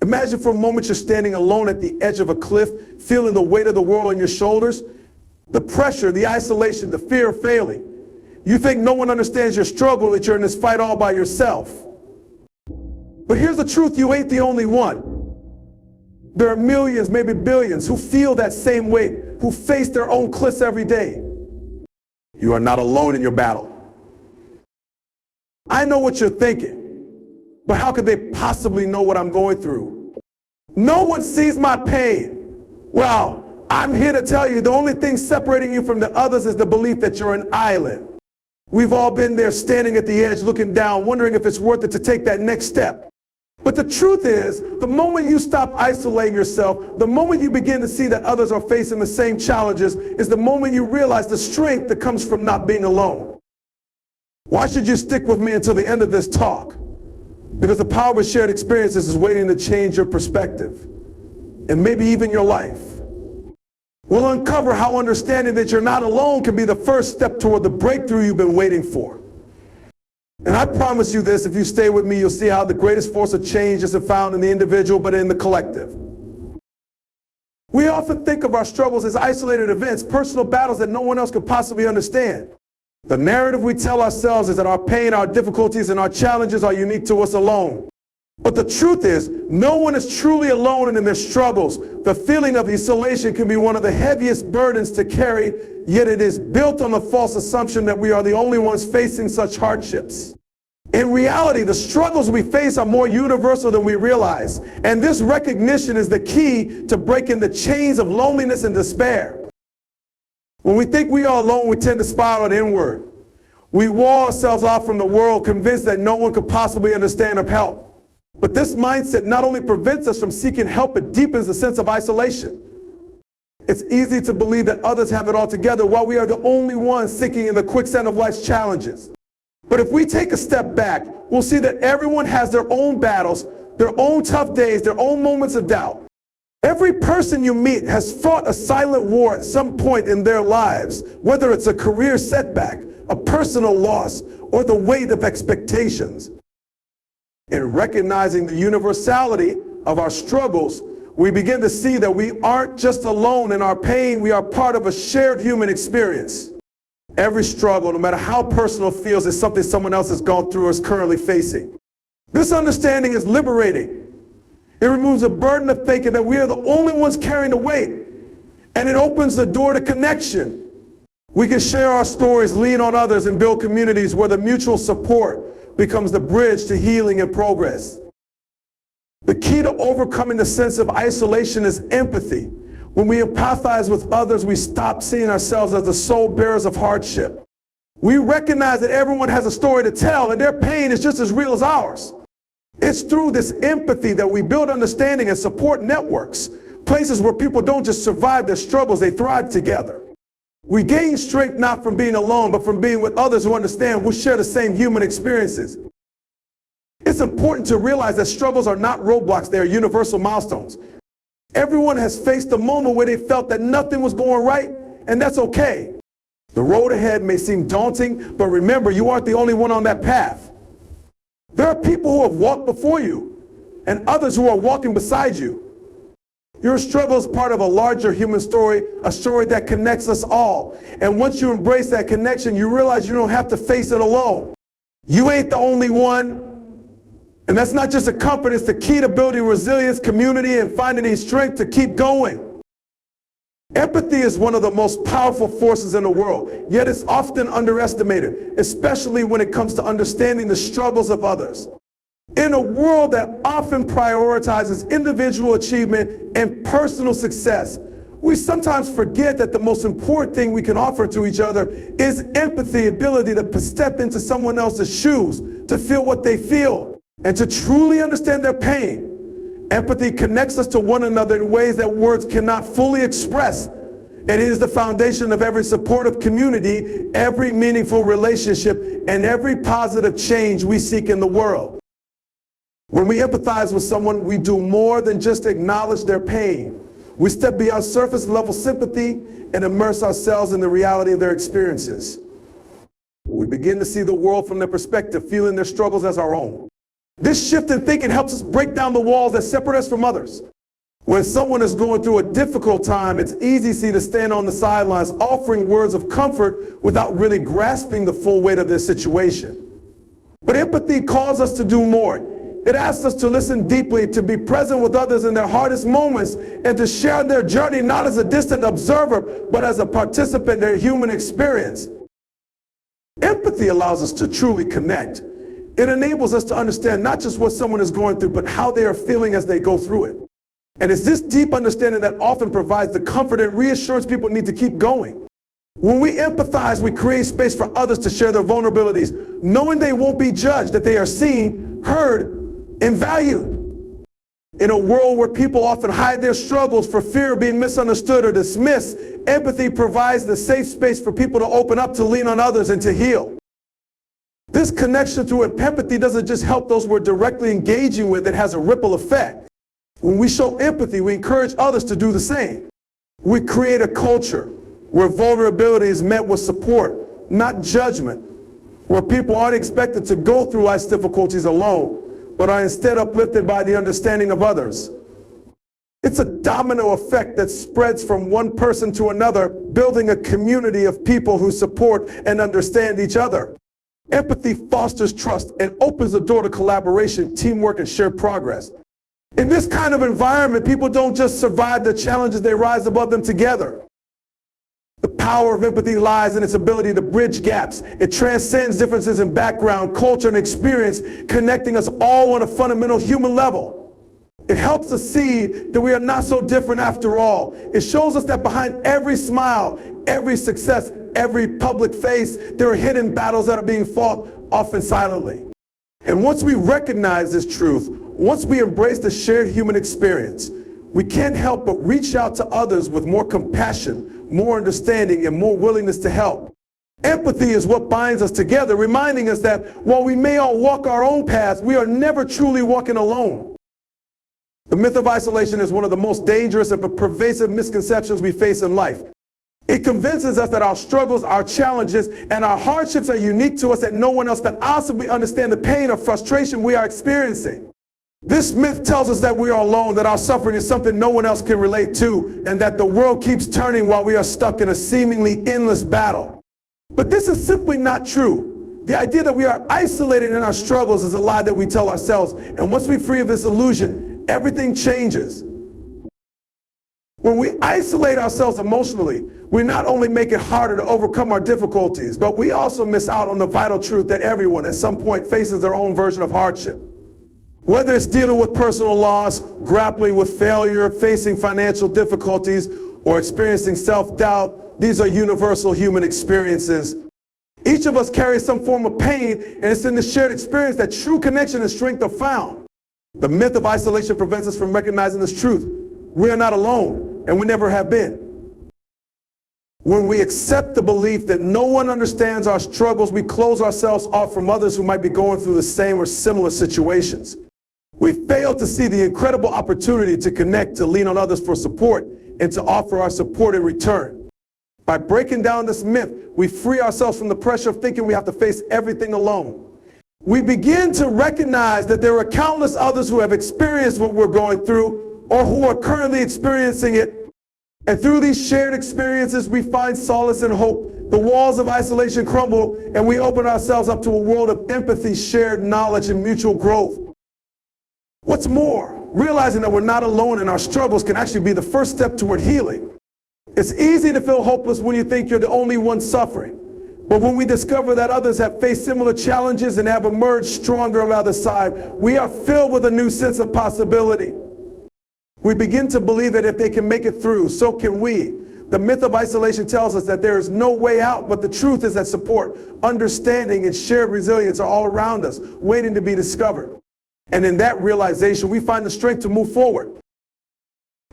Imagine for a moment you're standing alone at the edge of a cliff, feeling the weight of the world on your shoulders, the pressure, the isolation, the fear of failing. You think no one understands your struggle, that you're in this fight all by yourself. But here's the truth, you ain't the only one. There are millions, maybe billions, who feel that same weight, who face their own cliffs every day. You are not alone in your battle. I know what you're thinking, but how could they possibly know what I'm going through? No one sees my pain. Well, I'm here to tell you the only thing separating you from the others is the belief that you're an island. We've all been there standing at the edge looking down, wondering if it's worth it to take that next step. But the truth is, the moment you stop isolating yourself, the moment you begin to see that others are facing the same challenges, is the moment you realize the strength that comes from not being alone. Why should you stick with me until the end of this talk? Because the power of shared experiences is waiting to change your perspective, and maybe even your life. We'll uncover how understanding that you're not alone can be the first step toward the breakthrough you've been waiting for. And I promise you this, if you stay with me, you'll see how the greatest force of change isn't found in the individual, but in the collective. We often think of our struggles as isolated events, personal battles that no one else could possibly understand. The narrative we tell ourselves is that our pain, our difficulties, and our challenges are unique to us alone. But the truth is, no one is truly alone in their struggles. The feeling of isolation can be one of the heaviest burdens to carry, yet it is built on the false assumption that we are the only ones facing such hardships. In reality, the struggles we face are more universal than we realize, and this recognition is the key to breaking the chains of loneliness and despair. When we think we are alone, we tend to spiral inward. We wall ourselves off from the world, convinced that no one could possibly understand or help. But this mindset not only prevents us from seeking help, it deepens the sense of isolation. It's easy to believe that others have it all together while we are the only ones sinking in the quicksand of life's challenges. But if we take a step back, we'll see that everyone has their own battles, their own tough days, their own moments of doubt. Every person you meet has fought a silent war at some point in their lives, whether it's a career setback, a personal loss, or the weight of expectations. In recognizing the universality of our struggles, we begin to see that we aren't just alone in our pain, we are part of a shared human experience. Every struggle, no matter how personal it feels, is something someone else has gone through or is currently facing. This understanding is liberating. It removes the burden of thinking that we are the only ones carrying the weight, and it opens the door to connection. We can share our stories, lean on others, and build communities where the mutual support becomes the bridge to healing and progress. The key to overcoming the sense of isolation is empathy. When we empathize with others, we stop seeing ourselves as the sole bearers of hardship. We recognize that everyone has a story to tell, and their pain is just as real as ours. It's through this empathy that we build understanding and support networks, places where people don't just survive their struggles, they thrive together. We gain strength not from being alone, but from being with others who understand, who share the same human experiences. It's important to realize that struggles are not roadblocks, they are universal milestones. Everyone has faced a moment where they felt that nothing was going right, and that's okay. The road ahead may seem daunting, but remember, you aren't the only one on that path. There are people who have walked before you, and others who are walking beside you. Your struggle is part of a larger human story, a story that connects us all. And once you embrace that connection, you realize you don't have to face it alone. You ain't the only one. And that's not just a comfort, it's the key to building resilience, community, and finding the strength to keep going. Empathy is one of the most powerful forces in the world, yet it's often underestimated, especially when it comes to understanding the struggles of others. In a world that often prioritizes individual achievement and personal success, we sometimes forget that the most important thing we can offer to each other is empathy, ability to step into someone else's shoes, to feel what they feel, and to truly understand their pain. Empathy connects us to one another in ways that words cannot fully express. It is the foundation of every supportive community, every meaningful relationship, and every positive change we seek in the world. When we empathize with someone, we do more than just acknowledge their pain. We step beyond surface level sympathy and immerse ourselves in the reality of their experiences. We begin to see the world from their perspective, feeling their struggles as our own. This shift in thinking helps us break down the walls that separate us from others. When someone is going through a difficult time, it's easy to stand on the sidelines offering words of comfort without really grasping the full weight of their situation. But empathy calls us to do more. It asks us to listen deeply, to be present with others in their hardest moments, and to share their journey not as a distant observer, but as a participant in their human experience. Empathy allows us to truly connect. It enables us to understand not just what someone is going through, but how they are feeling as they go through it. And it's this deep understanding that often provides the comfort and reassurance people need to keep going. When we empathize, we create space for others to share their vulnerabilities, knowing they won't be judged, that they are seen, heard, and valued. In a world where people often hide their struggles for fear of being misunderstood or dismissed, empathy provides the safe space for people to open up, to lean on others, and to heal. This connection through empathy doesn't just help those we're directly engaging with, it has a ripple effect. When we show empathy, we encourage others to do the same. We create a culture where vulnerability is met with support, not judgment, where people aren't expected to go through life's difficulties alone, but are instead uplifted by the understanding of others. It's a domino effect that spreads from one person to another, building a community of people who support and understand each other. Empathy fosters trust and opens the door to collaboration, teamwork, and shared progress. In this kind of environment, people don't just survive the challenges, they rise above them together. The power of empathy lies in its ability to bridge gaps. It transcends differences in background, culture, and experience, connecting us all on a fundamental human level. It helps us see that we are not so different after all. It shows us that behind every smile, every success, every public face, there are hidden battles that are being fought, often silently. And once we recognize this truth, once we embrace the shared human experience, we can't help but reach out to others with more compassion, more understanding, and more willingness to help. Empathy is what binds us together, reminding us that while we may all walk our own paths, we are never truly walking alone. The myth of isolation is one of the most dangerous and pervasive misconceptions we face in life. It convinces us that our struggles, our challenges, and our hardships are unique to us, that no one else can possibly understand the pain or frustration we are experiencing. This myth tells us that we are alone, that our suffering is something no one else can relate to, and that the world keeps turning while we are stuck in a seemingly endless battle. But this is simply not true. The idea that we are isolated in our struggles is a lie that we tell ourselves, and once we free of this illusion, everything changes. When we isolate ourselves emotionally, we not only make it harder to overcome our difficulties, but we also miss out on the vital truth that everyone at some point faces their own version of hardship. Whether it's dealing with personal loss, grappling with failure, facing financial difficulties, or experiencing self-doubt, these are universal human experiences. Each of us carries some form of pain, and it's in the shared experience that true connection and strength are found. The myth of isolation prevents us from recognizing this truth. We are not alone, and we never have been. When we accept the belief that no one understands our struggles, we close ourselves off from others who might be going through the same or similar situations. We fail to see the incredible opportunity to connect, to lean on others for support, and to offer our support in return. By breaking down this myth, we free ourselves from the pressure of thinking we have to face everything alone. We begin to recognize that there are countless others who have experienced what we're going through, or who are currently experiencing it. And through these shared experiences, we find solace and hope. The walls of isolation crumble, and we open ourselves up to a world of empathy, shared knowledge, and mutual growth. What's more, realizing that we're not alone in our struggles can actually be the first step toward healing. It's easy to feel hopeless when you think you're the only one suffering. But when we discover that others have faced similar challenges and have emerged stronger on the other side, we are filled with a new sense of possibility. We begin to believe that if they can make it through, so can we. The myth of isolation tells us that there is no way out, but the truth is that support, understanding, and shared resilience are all around us, waiting to be discovered. And in that realization, we find the strength to move forward.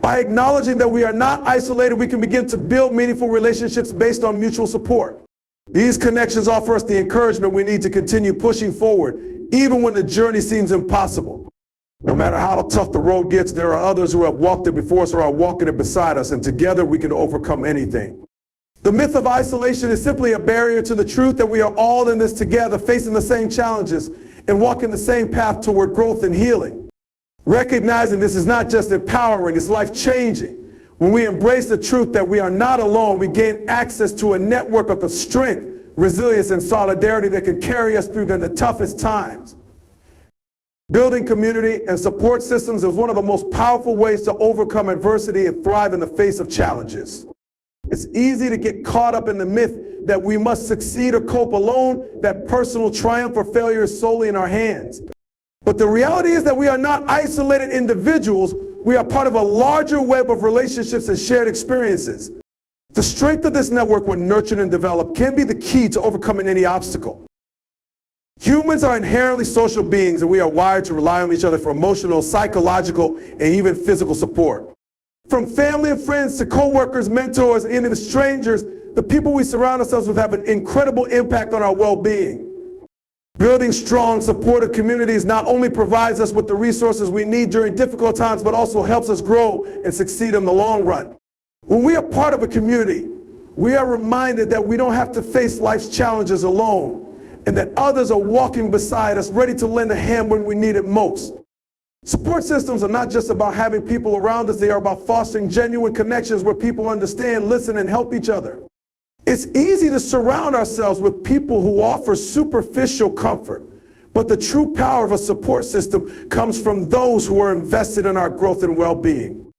By acknowledging that we are not isolated, we can begin to build meaningful relationships based on mutual support. These connections offer us the encouragement we need to continue pushing forward, even when the journey seems impossible. No matter how tough the road gets, there are others who have walked it before us or are walking it beside us, and together we can overcome anything. The myth of isolation is simply a barrier to the truth that we are all in this together, facing the same challenges. and walking the same path toward growth and healing. Recognizing this is not just empowering, it's life-changing. When we embrace the truth that we are not alone, we gain access to a network of the strength, resilience, and solidarity that can carry us through the toughest times. Building community and support systems is one of the most powerful ways to overcome adversity and thrive in the face of challenges. It's easy to get caught up in the myth that we must succeed or cope alone, that personal triumph or failure is solely in our hands. But the reality is that we are not isolated individuals. We are part of a larger web of relationships and shared experiences. The strength of this network, when nurtured and developed, can be the key to overcoming any obstacle. Humans are inherently social beings, and we are wired to rely on each other for emotional, psychological, and even physical support. From family and friends to co-workers, mentors, and even strangers, the people we surround ourselves with have an incredible impact on our well-being. Building strong, supportive communities not only provides us with the resources we need during difficult times, but also helps us grow and succeed in the long run. When we are part of a community, we are reminded that we don't have to face life's challenges alone, and that others are walking beside us, ready to lend a hand when we need it most. Support systems are not just about having people around us, they are about fostering genuine connections where people understand, listen, and help each other. It's easy to surround ourselves with people who offer superficial comfort, but the true power of a support system comes from those who are invested in our growth and well-being.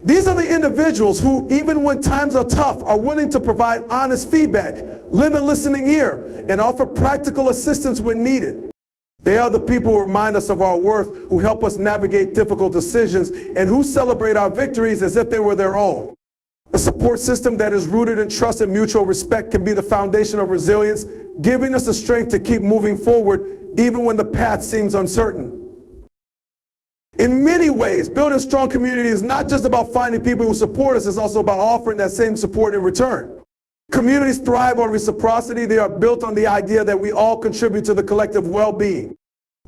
These are the individuals who, even when times are tough, are willing to provide honest feedback, lend a listening ear, and offer practical assistance when needed. They are the people who remind us of our worth, who help us navigate difficult decisions, and who celebrate our victories as if they were their own. A support system that is rooted in trust and mutual respect can be the foundation of resilience, giving us the strength to keep moving forward even when the path seems uncertain. In many ways, building a strong community is not just about finding people who support us, it's also about offering that same support in return. Communities thrive on reciprocity. They are built on the idea that we all contribute to the collective well-being.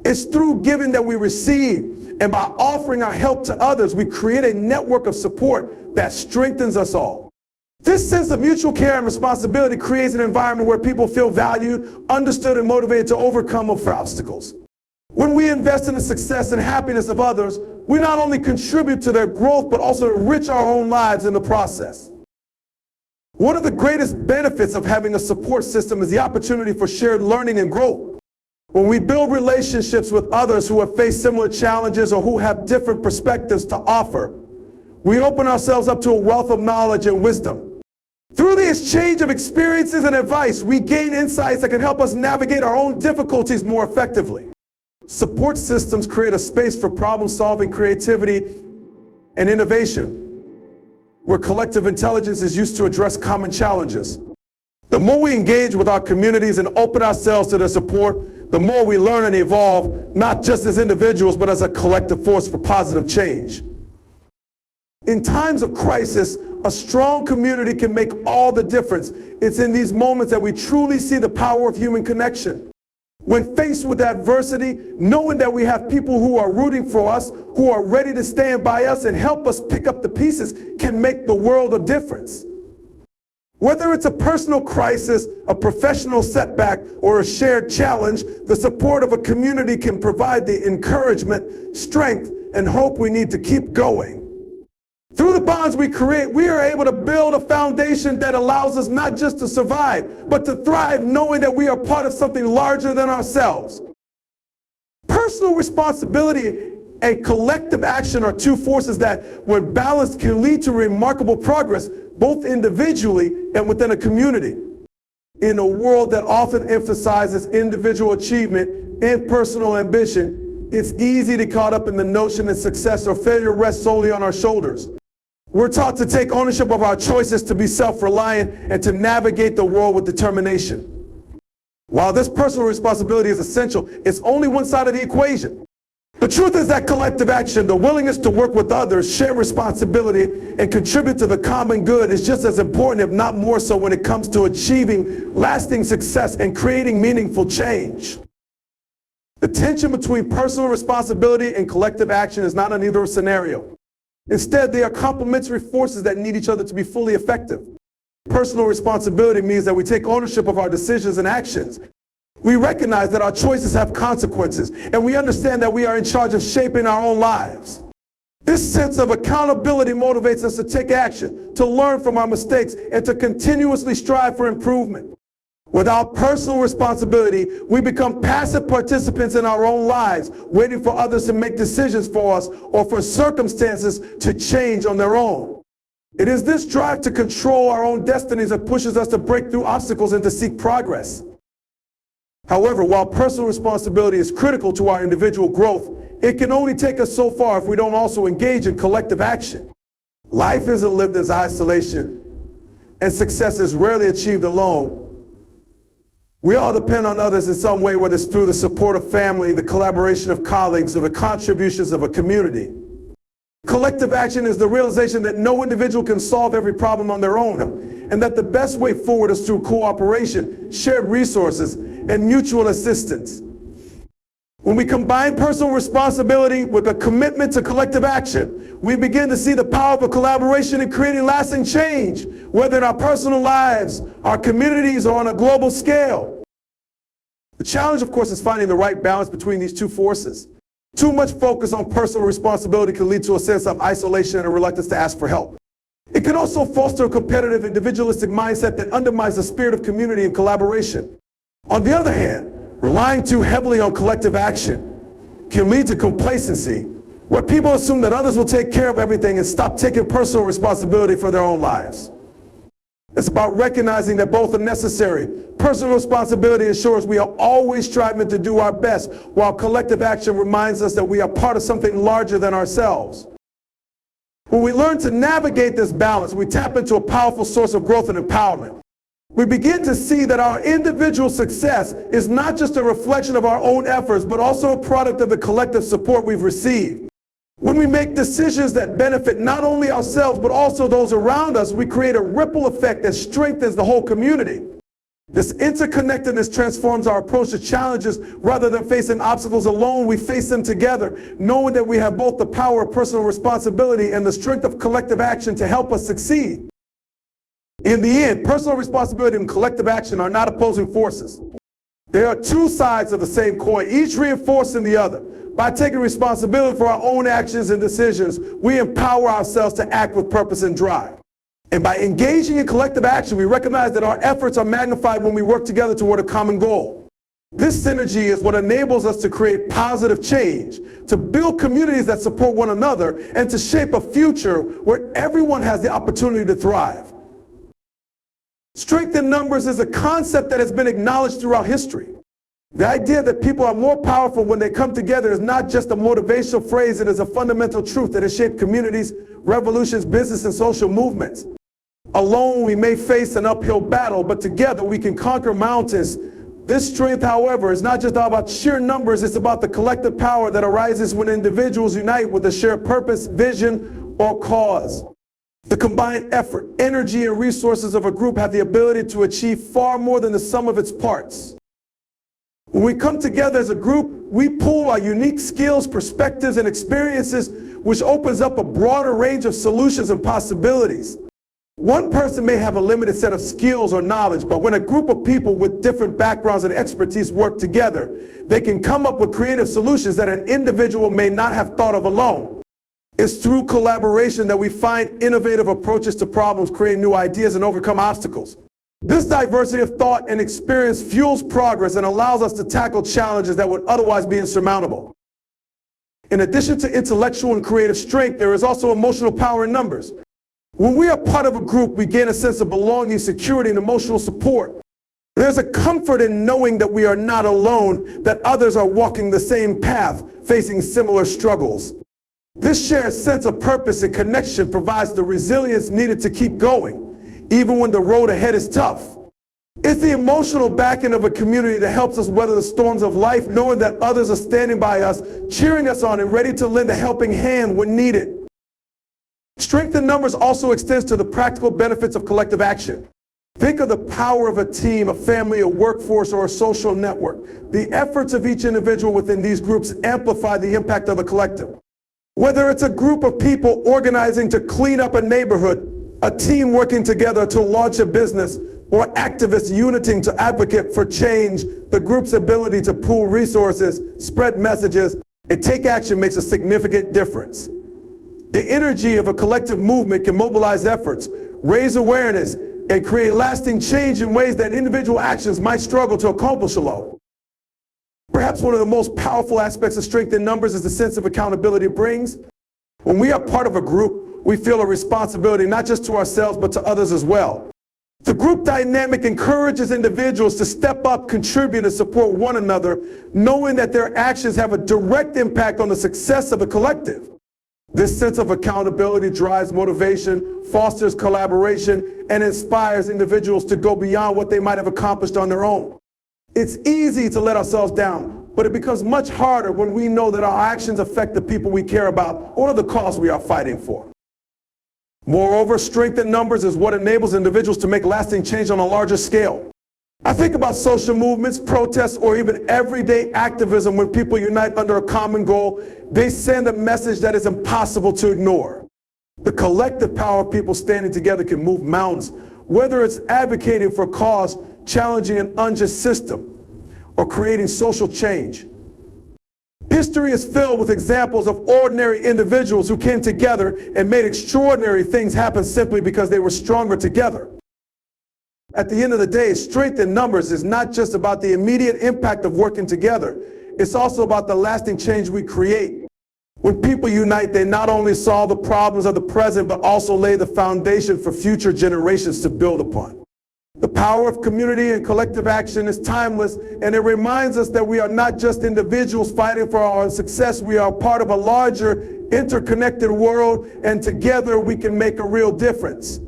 It's through giving that we receive, and by offering our help to others, we create a network of support that strengthens us all. This sense of mutual care and responsibility creates an environment where people feel valued, understood, and motivated to overcome obstacles. When we invest in the success and happiness of others, we not only contribute to their growth, but also enrich our own lives in the process. One of the greatest benefits of having a support system is the opportunity for shared learning and growth. When we build relationships with others who have faced similar challenges or who have different perspectives to offer, we open ourselves up to a wealth of knowledge and wisdom. Through the exchange of experiences and advice, we gain insights that can help us navigate our own difficulties more effectively. Support systems create a space for problem-solving, creativity, and innovation, where collective intelligence is used to address common challenges. The more we engage with our communities and open ourselves to their support, the more we learn and evolve, not just as individuals, but as a collective force for positive change. In times of crisis, a strong community can make all the difference. It's in these moments that we truly see the power of human connection. When faced with adversity, knowing that we have people who are rooting for us, who are ready to stand by us and help us pick up the pieces, can make the world a difference. Whether it's a personal crisis, a professional setback, or a shared challenge, the support of a community can provide the encouragement, strength, and hope we need to keep going. Through the bonds we create, we are able to build a foundation that allows us not just to survive, but to thrive, knowing that we are part of something larger than ourselves. Personal responsibility and collective action are two forces that, when balanced, can lead to remarkable progress, both individually and within a community. In a world that often emphasizes individual achievement and personal ambition, it's easy to get caught up in the notion that success or failure rests solely on our shoulders. We're taught to take ownership of our choices, to be self-reliant, and to navigate the world with determination. While this personal responsibility is essential, it's only one side of the equation. The truth is that collective action, the willingness to work with others, share responsibility, and contribute to the common good is just as important, if not more so, when it comes to achieving lasting success and creating meaningful change. The tension between personal responsibility and collective action is not an either scenario. Instead, they are complementary forces that need each other to be fully effective. Personal responsibility means that we take ownership of our decisions and actions. We recognize that our choices have consequences, and we understand that we are in charge of shaping our own lives. This sense of accountability motivates us to take action, to learn from our mistakes, and to continuously strive for improvement. Without personal responsibility, we become passive participants in our own lives, waiting for others to make decisions for us or for circumstances to change on their own. It is this drive to control our own destinies that pushes us to break through obstacles and to seek progress. However, while personal responsibility is critical to our individual growth, it can only take us so far if we don't also engage in collective action. Life isn't lived as isolation, and success is rarely achieved alone. We all depend on others in some way, whether it's through the support of family, the collaboration of colleagues, or the contributions of a community. Collective action is the realization that no individual can solve every problem on their own, and that the best way forward is through cooperation, shared resources, and mutual assistance. When we combine personal responsibility with a commitment to collective action, we begin to see the power of collaboration in creating lasting change, whether in our personal lives, our communities, or on a global scale. The challenge, of course, is finding the right balance between these two forces. Too much focus on personal responsibility can lead to a sense of isolation and a reluctance to ask for help. It can also foster a competitive, individualistic mindset that undermines the spirit of community and collaboration. On the other hand, relying too heavily on collective action can lead to complacency, where people assume that others will take care of everything and stop taking personal responsibility for their own lives. It's about recognizing that both are necessary. Personal responsibility ensures we are always striving to do our best, while collective action reminds us that we are part of something larger than ourselves. When we learn to navigate this balance, we tap into a powerful source of growth and empowerment. We begin to see that our individual success is not just a reflection of our own efforts, but also a product of the collective support we've received. When we make decisions that benefit not only ourselves, but also those around us, we create a ripple effect that strengthens the whole community. This interconnectedness transforms our approach to challenges. Rather than facing obstacles alone, we face them together, knowing that we have both the power of personal responsibility and the strength of collective action to help us succeed. In the end, personal responsibility and collective action are not opposing forces. They are two sides of the same coin, each reinforcing the other. By taking responsibility for our own actions and decisions, we empower ourselves to act with purpose and drive. And by engaging in collective action, we recognize that our efforts are magnified when we work together toward a common goal. This synergy is what enables us to create positive change, to build communities that support one another, and to shape a future where everyone has the opportunity to thrive. Strength in numbers is a concept that has been acknowledged throughout history. The idea that people are more powerful when they come together is not just a motivational phrase, it is a fundamental truth that has shaped communities, revolutions, business, and social movements. Alone, we may face an uphill battle, but together we can conquer mountains. This strength, however, is not just about sheer numbers, it's about the collective power that arises when individuals unite with a shared purpose, vision, or cause. The combined effort, energy, and resources of a group have the ability to achieve far more than the sum of its parts. When we come together as a group, we pool our unique skills, perspectives, and experiences, which opens up a broader range of solutions and possibilities. One person may have a limited set of skills or knowledge, but when a group of people with different backgrounds and expertise work together, they can come up with creative solutions that an individual may not have thought of alone. It's through collaboration that we find innovative approaches to problems, create new ideas, and overcome obstacles. This diversity of thought and experience fuels progress and allows us to tackle challenges that would otherwise be insurmountable. In addition to intellectual and creative strength, there is also emotional power in numbers. When we are part of a group, we gain a sense of belonging, security, and emotional support. There's a comfort in knowing that we are not alone, that others are walking the same path, facing similar struggles. This shared sense of purpose and connection provides the resilience needed to keep going, even when the road ahead is tough. It's the emotional backing of a community that helps us weather the storms of life, knowing that others are standing by us, cheering us on, and ready to lend a helping hand when needed. Strength in numbers also extends to the practical benefits of collective action. Think of the power of a team, a family, a workforce, or a social network. The efforts of each individual within these groups amplify the impact of the collective. Whether it's a group of people organizing to clean up a neighborhood, a team working together to launch a business, or activists uniting to advocate for change, the group's ability to pool resources, spread messages, and take action makes a significant difference. The energy of a collective movement can mobilize efforts, raise awareness, and create lasting change in ways that individual actions might struggle to accomplish alone. Perhaps one of the most powerful aspects of strength in numbers is the sense of accountability it brings. When we are part of a group, we feel a responsibility not just to ourselves but to others as well. The group dynamic encourages individuals to step up, contribute, and support one another, knowing that their actions have a direct impact on the success of the collective. This sense of accountability drives motivation, fosters collaboration, and inspires individuals to go beyond what they might have accomplished on their own. It's easy to let ourselves down, but it becomes much harder when we know that our actions affect the people we care about or the cause we are fighting for. Moreover, strength in numbers is what enables individuals to make lasting change on a larger scale. I think about social movements, protests, or even everyday activism. When people unite under a common goal, they send a message that is impossible to ignore. The collective power of people standing together can move mountains, whether it's advocating for a cause, challenging an unjust system, or creating social change. History is filled with examples of ordinary individuals who came together and made extraordinary things happen simply because they were stronger together. At the end of the day, strength in numbers is not just about the immediate impact of working together. It's also about the lasting change we create. When people unite, they not only solve the problems of the present, but also lay the foundation for future generations to build upon. The power of community and collective action is timeless, and it reminds us that we are not just individuals fighting for our success. We are part of a larger, interconnected world, and together we can make a real difference.